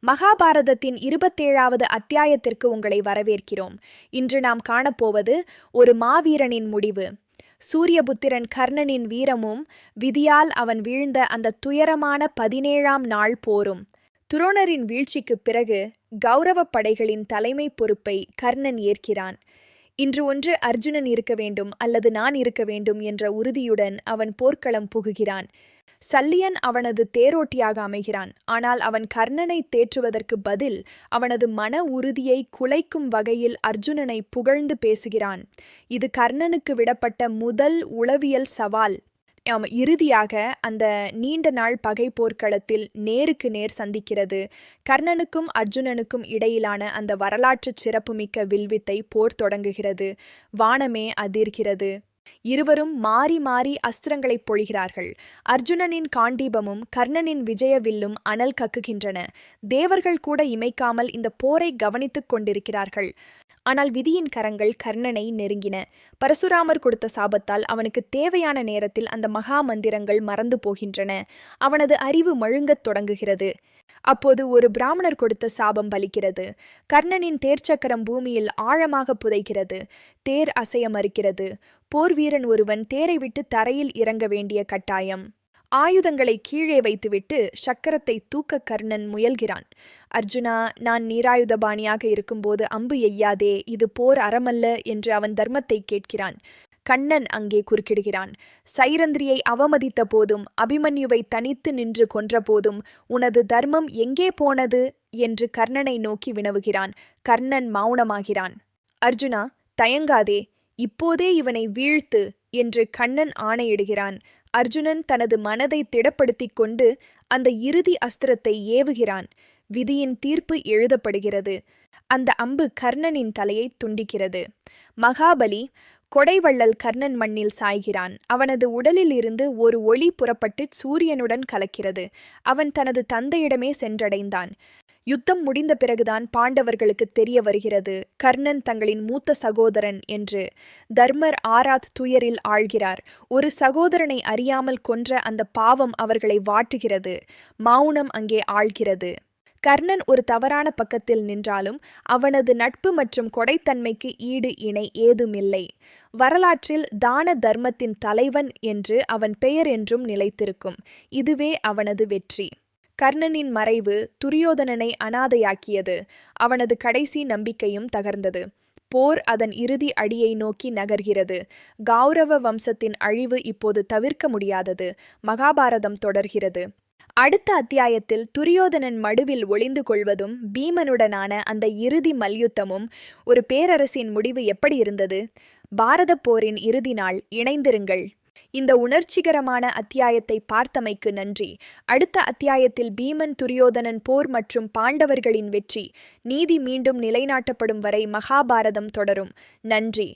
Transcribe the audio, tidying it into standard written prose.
மகாபாரதத்தின் 27வது அத்தியாயத்திற்கு உங்களை வரவேற்கிறோம். இன்று நாம் காணப்போவது ஒரு மாவீரனின் முடிவு. சூரியபுத்திரன் கர்ணனின் வீரமும் விதியால் அவன் வீழ்ந்த அந்த துயரமான 17ஆம் நாள் போரும். துரோணரின் வீழ்ச்சிக்குப் பிறகு கௌரவப் படைகளின் தலைமை பொறுப்பை கர்ணன் ஏற்கிறான். இன்று ஒன்று அர்ஜுனன் இருக்க வேண்டும் அல்லது நான் இருக்க வேண்டும் என்ற உறுதியுடன் அவன் போர்க்களம் புகுகிறான். சல்லியன் அவனது தேரோட்டியாக அமைகிறான். ஆனால் அவன் கர்ணனை தேற்றுவதற்கு பதில் அவனது மன உறுதியை குலைக்கும் வகையில் அர்ஜுனனை புகழ்ந்து பேசுகிறான். இது கர்ணனுக்கு விடப்பட்ட முதல் உளவியல் சவால். இறுதியாக அந்த நீண்ட நாள் பகை போர்க்களத்தில் நேருக்கு நேர் சந்திக்கிறது. கர்ணனுக்கும் அர்ஜுனனுக்கும் இடையிலான அந்த வரலாற்று சிறப்புமிக்க வில்வித்தை போர் தொடங்குகிறது. வானமே அதிர்கிறது. இருவரும் மாறி மாறி அஸ்திரங்களை பொழிகிறார்கள். அர்ஜுனனின் காண்டீபமும் கர்ணனின் விஜயவில்லும் அனல் கக்குகின்றன. தேவர்கள் கூட இமைக்காமல் இந்த போரை கவனித்துக் கொண்டிருக்கிறார்கள். ஆனால் விதியின் கரங்கள் கர்ணனை நெருங்கின. பரசுராமர் கொடுத்த சாபத்தால் அவனுக்கு தேவையான நேரத்தில் அந்த மகா மந்திரங்கள் மறந்து போகின்றன. அவனது அறிவு மழுங்கத் தொடங்குகிறது. அப்போது ஒரு பிராமணர் கொடுத்த சாபம் பலிக்கிறது. கர்ணனின் தேர்ச்சக்கரம் பூமியில் ஆழமாக புதைகிறது. தேர் அசைய மறுக்கிறது. போர் வீரன் ஒருவன் தேரை விட்டு தரையில் இறங்க வேண்டிய கட்டாயம். ஆயுதங்களை கீழே வைத்துவிட்டு சக்கரத்தை தூக்க கர்ணன் முயல்கிறான். அர்ஜுனா, நான் நீராயுதபாணியாக இருக்கும்போது அம்பு எய்யாதே, இது போர் அறமல்ல என்று அவன் தர்மத்தை கேட்கிறான். கண்ணன் அங்கே குறுக்கிடுகிறான். சைரந்திரியை அவமதித்த போதும் அபிமன்யுவை தனித்து நின்று கொன்ற போதும் உனது தர்மம் எங்கே போனது என்று கர்ணனை நோக்கி வினவுகிறான். கர்ணன் மௌனமாகிறான். அர்ஜுனா, தயங்காதே, இப்போதே இவனை வீழ்த்து என்று கண்ணன் ஆணையிடுகிறான். அர்ஜுனன் தனது மனதை திடப்படுத்திக் கொண்டு அந்த இறுதி அஸ்திரத்தை ஏவுகிறான். விதியின் தீர்ப்பு எழுதப்படுகிறது. அந்த அம்பு கர்ணனின் தலையை துண்டிக்கிறது. மகாபலி கொடைவள்ளல் கர்ணன் மண்ணில் சாய்கிறான். அவனது உடலில் இருந்து ஒரு ஒளி புறப்பட்டு சூரியனுடன் கலக்கிறது. அவன் தனது தந்தையிடமே சென்றடைந்தான். யுத்தம் முடிந்த பிறகுதான் பாண்டவர்களுக்கு தெரிய வருகிறது கர்ணன் தங்களின் மூத்த சகோதரன் என்று. தர்மர் ஆராத் துயரில் ஆழ்கிறார். ஒரு சகோதரனை அறியாமல் கொன்ற அந்த பாவம் அவர்களை வாட்டுகிறது. மௌனம் அங்கே ஆழ்கிறது. கர்ணன் ஒரு தவறான பக்கத்தில் நின்றாலும் அவனது நட்பு மற்றும் கொடைத்தன்மைக்கு ஈடு இணை ஏதுமில்லை. வரலாற்றில் தான தர்மத்தின் தலைவன் என்று அவன் பெயர் என்றும் நிலைத்திருக்கும். இதுவே அவனது வெற்றி. கர்ணனின் மறைவு துரியோதனனை அனாதையாக்கியது. அவனது கடைசி நம்பிக்கையும் தகர்ந்தது. போர் அதன் இறுதி அடியை நோக்கி நகர்கிறது. கௌரவ வம்சத்தின் அழிவு இப்போது தவிர்க்க முடியாதது. மகாபாரதம் தொடர்கிறது. அடுத்த அத்தியாயத்தில் துரியோதனன் மடுவில் ஒளிந்து கொள்வதும் பீமனுடனான அந்த இறுதி மல்யுத்தமும் ஒரு பேரரசின் முடிவு எப்படி இருந்தது? பாரத போரின் இறுதி நாள். இணைந்திருங்கள். இந்த உணர்ச்சிகரமான அத்தியாயத்தை பார்த்தமைக்கு நன்றி. அடுத்த அத்தியாயத்தில் பீமன் துரியோதனன் போர் மற்றும் பாண்டவர்களின் வெற்றி. நீதி மீண்டும் நிலைநாட்டப்படும் வரை மகாபாரதம் தொடரும். நன்றி.